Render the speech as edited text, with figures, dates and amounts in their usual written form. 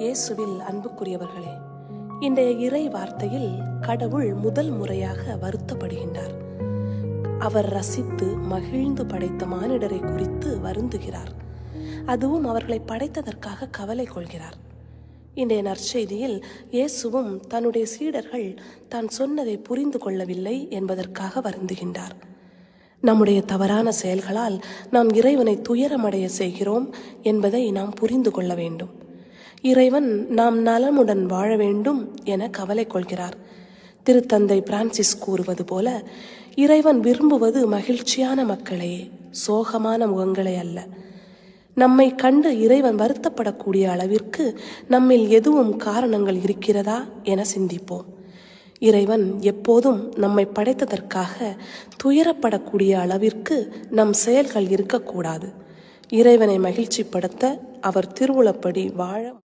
இயேசுவில் அன்புக்குரியவர்களே, இன்றைய இறை வார்த்தையில் கடவுள் முதல் முறையாக வருத்தப்படுகின்றார். அவர் ரசித்து மகிழ்ந்து படைத்த மானிடரை குறித்து வருந்துகிறார். அதுவும் அவர்களை படைத்ததற்காக கவலை கொள்கிறார். இன்றைய நற்செய்தியில் இயேசுவும் தன்னுடைய சீடர்கள் தான் சொன்னதை புரிந்து கொள்ளவில்லை என்பதற்காக வருந்துகின்றார். நம்முடைய தவறான செயல்களால் நாம் இறைவனை துயரமடைய செய்கிறோம் என்பதை நாம் புரிந்து கொள்ள வேண்டும். இறைவன் நாம் நலமுடன் வாழ வேண்டும் என கவலை கொள்கிறார். திருத்தந்தை பிரான்சிஸ் கூறுவது போல, இறைவன் விரும்புவது மகிழ்ச்சியான மக்களையே, சோகமான முகங்களை அல்ல. நம்மை கண்டு இறைவன் வருத்தப்படக்கூடிய அளவிற்கு நம்மில் எதுவும் காரணங்கள் இருக்கிறதா என சிந்திப்போம். இறைவன் எப்போதும் நம்மை படைத்ததற்காக துயரப்படக்கூடிய அளவிற்கு நம் செயல்கள் இருக்கக்கூடாது. இறைவனை மகிழ்ச்சிப்படுத்த அவர் திருவுளப்படி வாழ